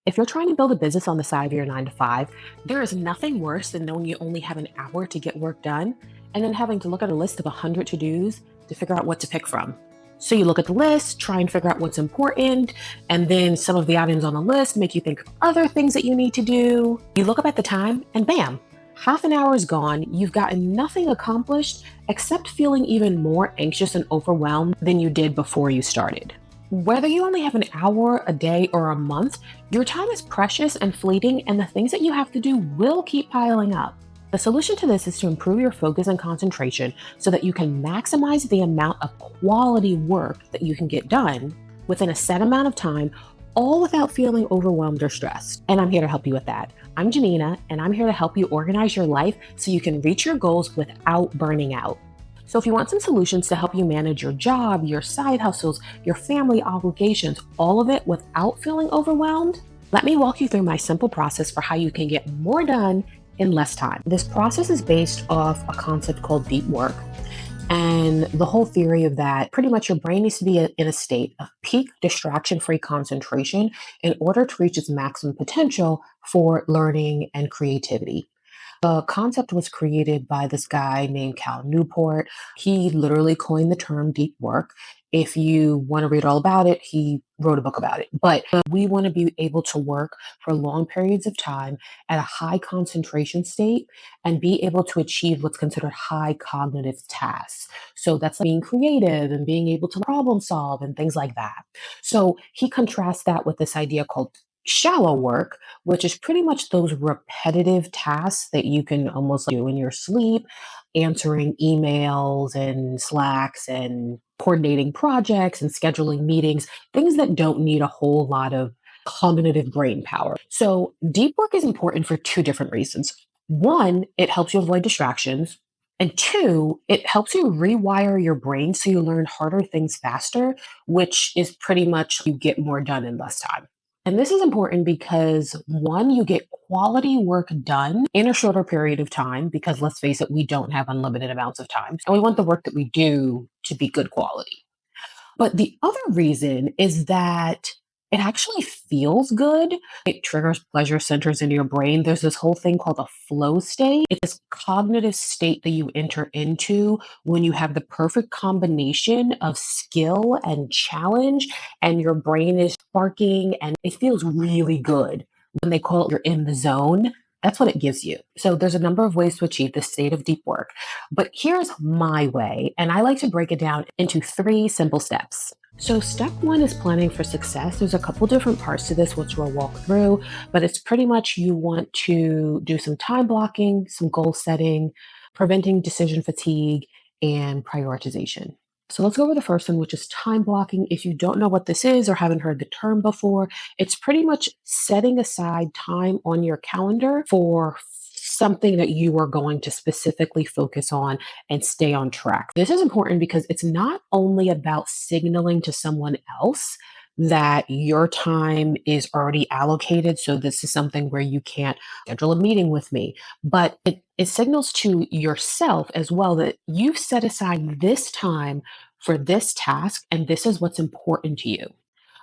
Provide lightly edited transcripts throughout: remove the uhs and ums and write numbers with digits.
If you're trying to build a business on the side of your 9 to 5, there is nothing worse than knowing you only have an hour to get work done and then having to look at a list of 100 to dos to figure out what to pick from. So you look at the list, try and figure out what's important, and then some of the items on the list make you think of other things that you need to do. You look up at the time, and bam, half an hour is gone. You've gotten nothing accomplished except feeling even more anxious and overwhelmed than you did before you started. Whether you only have an hour, a day, or a month, your time is precious and fleeting, and the things that you have to do will keep piling up. The solution to this is to improve your focus and concentration so that you can maximize the amount of quality work that you can get done within a set amount of time, all without feeling overwhelmed or stressed. And I'm here to help you with that. I'm Janina, and I'm here to help you organize your life so you can reach your goals without burning out. So if you want some solutions to help you manage your job, your side hustles, your family obligations, all of it without feeling overwhelmed, let me walk you through my simple process for how you can get more done in less time. This process is based off a concept called deep work. And the whole theory of that, pretty much your brain needs to be in a state of peak distraction-free concentration in order to reach its maximum potential for learning and creativity. The concept was created by this guy named Cal Newport. He literally coined the term deep work. If you want to read all about it, he wrote a book about it. But we want to be able to work for long periods of time at a high concentration state and be able to achieve what's considered high cognitive tasks. So that's being creative and being able to problem solve and things like that. So he contrasts that with this idea called shallow work, which is pretty much those repetitive tasks that you can almost do in your sleep, answering emails and Slacks and coordinating projects and scheduling meetings, things that don't need a whole lot of cognitive brain power. So deep work is important for two different reasons. One, it helps you avoid distractions. And two, it helps you rewire your brain so you learn harder things faster, which is pretty much you get more done in less time. And this is important because one, you get quality work done in a shorter period of time because let's face it, we don't have unlimited amounts of time. And we want the work that we do to be good quality. But the other reason is that it actually feels good. It triggers pleasure centers in your brain. There's this whole thing called a flow state. It's this cognitive state that you enter into when you have the perfect combination of skill and challenge, and your brain is sparking, and it feels really good. When they call it you're in the zone, that's what it gives you. So there's a number of ways to achieve this state of deep work. But here's my way, and I like to break it down into 3 simple steps. So step 1 is planning for success. There's a couple different parts to this, which we'll walk through, but it's pretty much you want to do some time blocking, some goal setting, preventing decision fatigue, and prioritization. So let's go over the first one, which is time blocking. If you don't know what this is or haven't heard the term before, it's pretty much setting aside time on your calendar for something that you are going to specifically focus on and stay on track. This is important because it's not only about signaling to someone else that your time is already allocated. So this is something where you can't schedule a meeting with me, but it signals to yourself as well that you've set aside this time for this task, and this is what's important to you.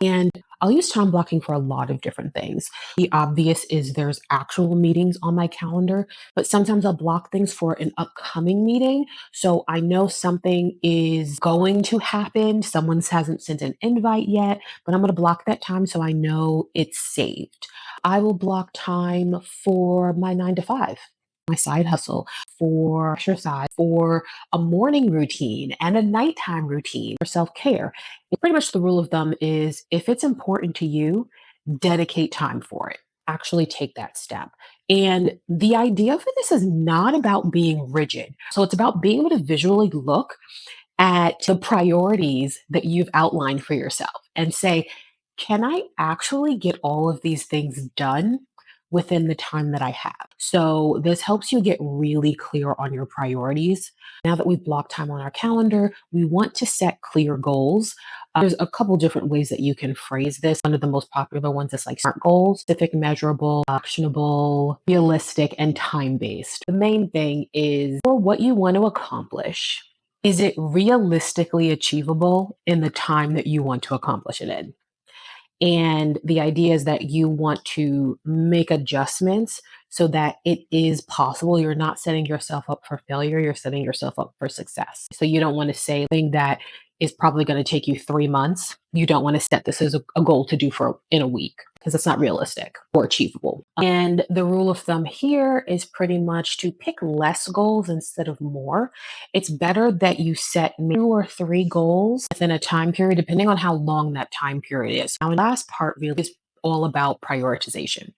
And I'll use time blocking for a lot of different things. The obvious is there's actual meetings on my calendar, but sometimes I'll block things for an upcoming meeting. So I know something is going to happen. Someone hasn't sent an invite yet, but I'm going to block that time so I know it's saved. I will block time for my 9 to 5. My side hustle, for exercise, for a morning routine and a nighttime routine for self care. Pretty much the rule of thumb is if it's important to you, dedicate time for it. Actually take that step. And the idea for this is not about being rigid. So it's about being able to visually look at the priorities that you've outlined for yourself and say, can I actually get all of these things done within the time that I have? So this helps you get really clear on your priorities. Now that we've blocked time on our calendar, we want to set clear goals. There's a couple different ways that you can phrase this. One of the most popular ones is like SMART goals: specific, measurable, actionable, realistic, and time-based. The main thing is for what you want to accomplish, is it realistically achievable in the time that you want to accomplish it in? And the idea is that you want to make adjustments so that it is possible. You're not setting yourself up for failure, you're setting yourself up for success. So you don't want to say thing that is probably going to take you 3 months. You don't want to set this as a goal to do for in a week because it's not realistic or achievable. And the rule of thumb here is pretty much to pick less goals instead of more. It's better that you set 2 or 3 goals within a time period, depending on how long that time period is. Now, the last part really is all about prioritization.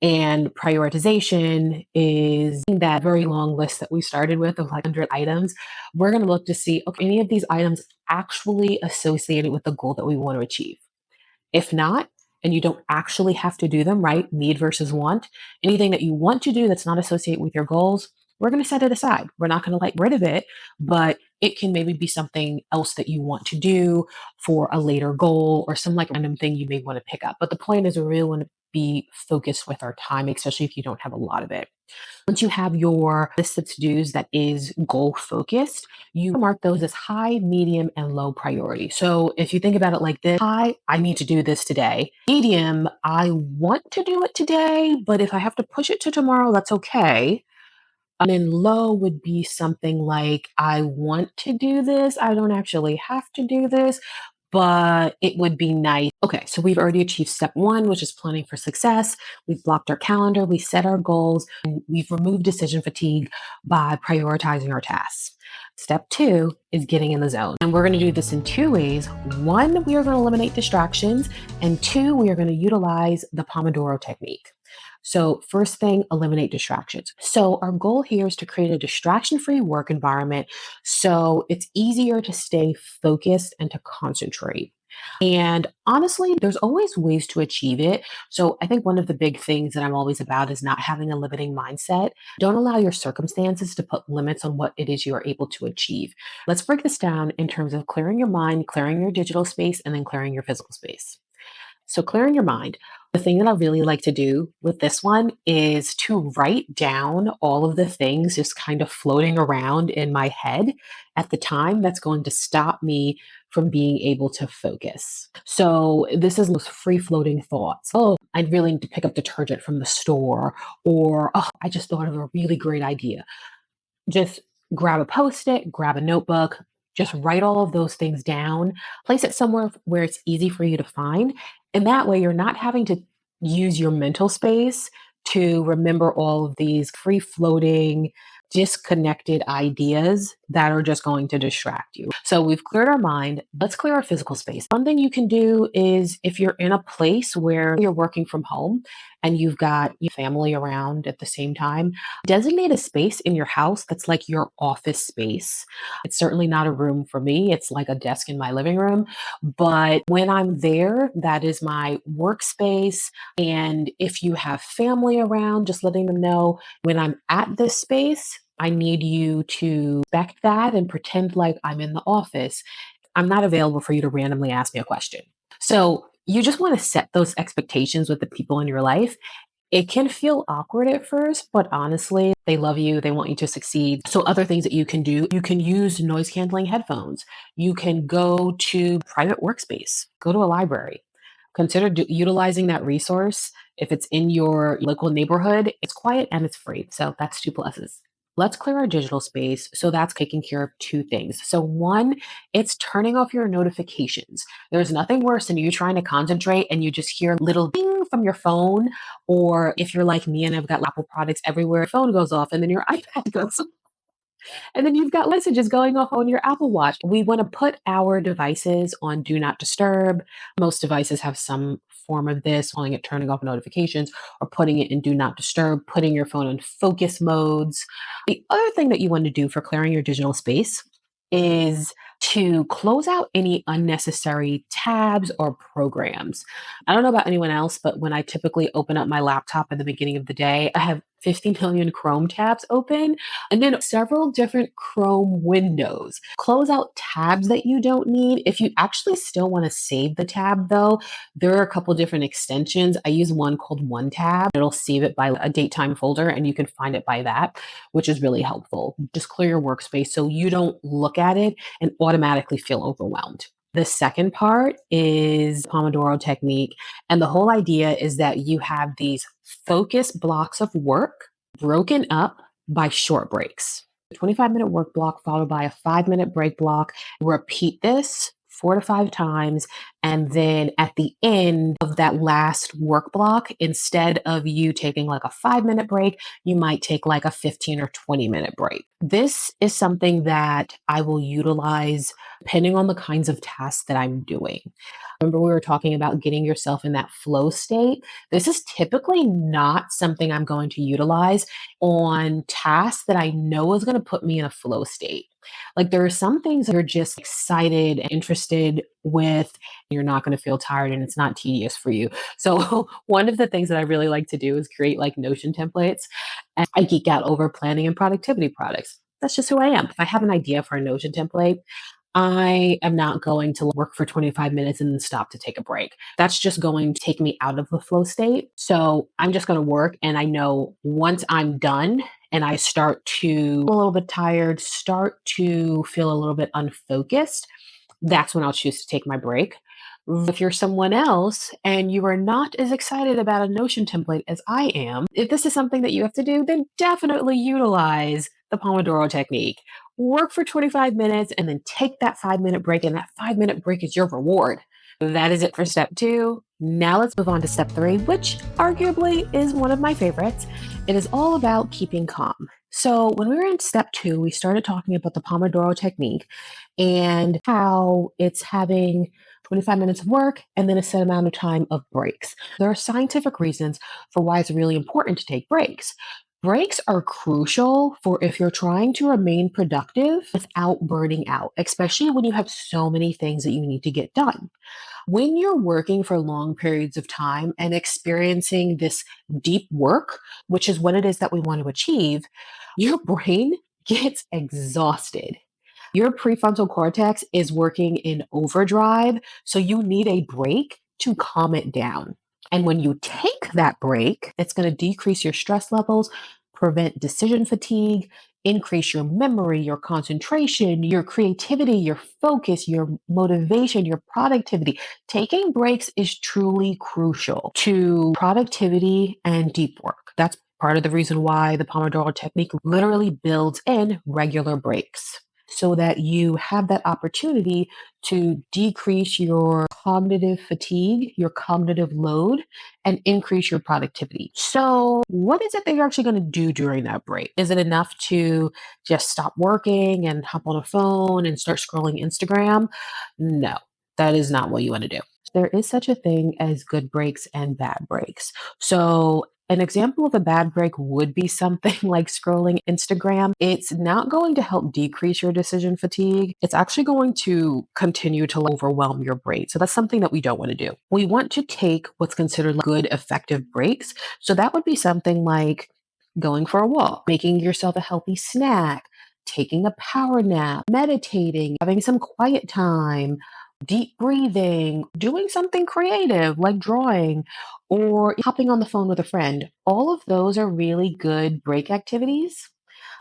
And prioritization is that very long list that we started with of like 100 items. We're going to look to see, okay, any of these items actually associated with the goal that we want to achieve. If not, and you don't actually have to do them, right? Need versus want. Anything that you want to do that's not associated with your goals, we're going to set it aside. We're not going to like rid of it, but it can maybe be something else that you want to do for a later goal or some like random thing you may want to pick up. But the point is we really want to be focused with our time, especially if you don't have a lot of it. Once you have your list of to-dos that is goal focused, you mark those as high, medium, and low priority. So if you think about it like this, high, I need to do this today. Medium, I want to do it today, but if I have to push it to tomorrow, that's okay. And then low would be something like, I want to do this. I don't actually have to do this, but it would be nice. Okay, so we've already achieved step one, which is planning for success. We've blocked our calendar, we set our goals, and we've removed decision fatigue by prioritizing our tasks. Step two is getting in the zone. And we're going to do this in 2 ways. One, we are going to eliminate distractions, and two, we are going to utilize the Pomodoro Technique. So, first thing, eliminate distractions. So, our goal here is to create a distraction free work environment so it's easier to stay focused and to concentrate. And honestly, there's always ways to achieve it. So, I think one of the big things that I'm always about is not having a limiting mindset. Don't allow your circumstances to put limits on what it is you are able to achieve. Let's break this down in terms of clearing your mind, clearing your digital space, and then clearing your physical space. So, clearing your mind. The thing that I really like to do with this one is to write down all of the things just kind of floating around in my head at the time that's going to stop me from being able to focus. So, this is those free floating thoughts. Oh, I really need to pick up detergent from the store, or oh, I just thought of a really great idea. Just grab a post-it, grab a notebook, just write all of those things down, place it somewhere where it's easy for you to find. And that way you're not having to use your mental space to remember all of these free floating, disconnected ideas that are just going to distract you. So we've cleared our mind. Let's clear our physical space. One thing you can do is if you're in a place where you're working from home and you've got your family around at the same time, designate a space in your house that's like your office space. It's certainly not a room for me. It's like a desk in my living room. But when I'm there, that is my workspace. And if you have family around, just letting them know when I'm at this space, I need you to respect that and pretend like I'm in the office. I'm not available for you to randomly ask me a question. So you just want to set those expectations with the people in your life. It can feel awkward at first, but honestly, they love you. They want you to succeed. So, other things that you can do, you can use noise canceling headphones. You can go to private workspace, go to a library. Consider utilizing that resource. If it's in your local neighborhood, it's quiet and it's free. So, that's two pluses. Let's clear our digital space. So, that's taking care of two things. So, one, it's turning off your notifications. There's nothing worse than you trying to concentrate and you just hear little ding from your phone, or if you're like me and I've got Apple products everywhere, your phone goes off and then your iPad goes off. And then you've got messages going off on your Apple Watch. We want to put our devices on do not disturb. Most devices have some form of this, calling it turning off notifications or putting it in do not disturb, putting your phone in focus modes. The other thing that you want to do for clearing your digital space is to close out any unnecessary tabs or programs. I don't know about anyone else, but when I typically open up my laptop at the beginning of the day, I have 50 million Chrome tabs open and then several different Chrome windows. Close out tabs that you don't need. If you actually still want to save the tab though, there are a couple different extensions. I use one called One Tab. It'll save it by a date time folder and you can find it by that, which is really helpful. Just clear your workspace so you don't look at it and automatically feel overwhelmed. The second part is Pomodoro Technique. And the whole idea is that you have these focused blocks of work broken up by short breaks. A 25-minute work block followed by a 5-minute break block. Repeat this 4 to 5 times. And then at the end of that last work block, instead of you taking like a 5-minute break, you might take like a 15 or 20-minute break. This is something that I will utilize depending on the kinds of tasks that I'm doing. Remember, we were talking about getting yourself in that flow state. This is typically not something I'm going to utilize on tasks that I know is going to put me in a flow state. Like there are some things that you're just excited and interested with, you're not going to feel tired and it's not tedious for you. So, one of the things that I really like to do is create like Notion templates. And I geek out over planning and productivity products. That's just who I am. If I have an idea for a Notion template, I am not going to work for 25 minutes and then stop to take a break. That's just going to take me out of the flow state. So I'm just going to work. And I know once I'm done and I start to feel a little bit tired, start to feel a little bit unfocused, that's when I'll choose to take my break. If you're someone else and you are not as excited about a Notion template as I am, if this is something that you have to do, then definitely utilize the Pomodoro technique. Work for 25 minutes and then take that 5-minute break, and that 5-minute break is your reward. That is it for step 2. Now let's move on to step 3, which arguably is one of my favorites. It is all about keeping calm. So when we were in step 2, we started talking about the Pomodoro technique and how it's having 25 minutes of work and then a set amount of time of breaks. There are scientific reasons for why it's really important to take breaks. Breaks are crucial for if you're trying to remain productive without burning out, especially when you have so many things that you need to get done. When you're working for long periods of time and experiencing this deep work, which is what it is that we want to achieve, your brain gets exhausted. Your prefrontal cortex is working in overdrive, so you need a break to calm it down. And when you take that break, it's going to decrease your stress levels, prevent decision fatigue, increase your memory, your concentration, your creativity, your focus, your motivation, your productivity. Taking breaks is truly crucial to productivity and deep work. That's part of the reason why the Pomodoro technique literally builds in regular breaks so that you have that opportunity to decrease your cognitive fatigue, your cognitive load, and increase your productivity. So, what is it that you're actually going to do during that break? Is it enough to just stop working and hop on a phone and start scrolling Instagram? No, that is not what you want to do. There is such a thing as good breaks and bad breaks. So, an example of a bad break would be something like scrolling Instagram. It's not going to help decrease your decision fatigue. It's actually going to continue to overwhelm your brain. So that's something that we don't want to do. We want to take what's considered good, effective breaks. So that would be something like going for a walk, making yourself a healthy snack, taking a power nap, meditating, having some quiet time, deep breathing, doing something creative like drawing, or hopping on the phone with a friend. All of those are really good break activities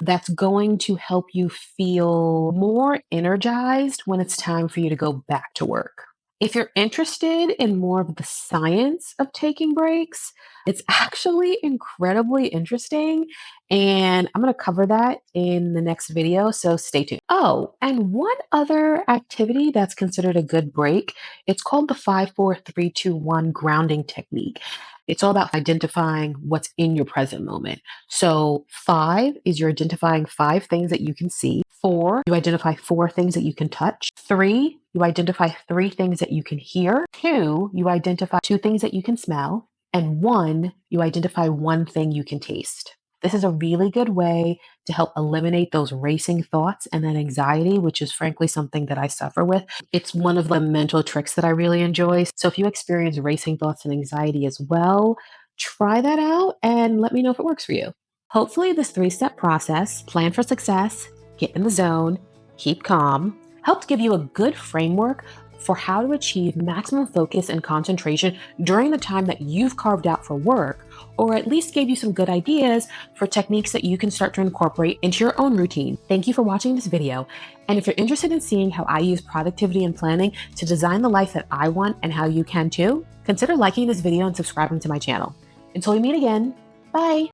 that's going to help you feel more energized when it's time for you to go back to work. If you're interested in more of the science of taking breaks, it's actually incredibly interesting. And I'm going to cover that in the next video. So stay tuned. Oh, and one other activity that's considered a good break, it's called the 5-4-3-2-1 grounding technique. It's all about identifying what's in your present moment. So 5 is you're identifying 5 things that you can see. 4, you identify 4 things that you can touch. 3, you identify 3 things that you can hear. 2, you identify 2 things that you can smell. And 1, you identify 1 thing you can taste. This is a really good way to help eliminate those racing thoughts and that anxiety, which is frankly something that I suffer with. It's one of the mental tricks that I really enjoy. So if you experience racing thoughts and anxiety as well, try that out and let me know if it works for you. Hopefully, this 3-step process, plan for success, get in the zone, keep calm, helped give you a good framework for how to achieve maximum focus and concentration during the time that you've carved out for work, or at least gave you some good ideas for techniques that you can start to incorporate into your own routine. Thank you for watching this video. And if you're interested in seeing how I use productivity and planning to design the life that I want and how you can too, consider liking this video and subscribing to my channel. Until we meet again, bye.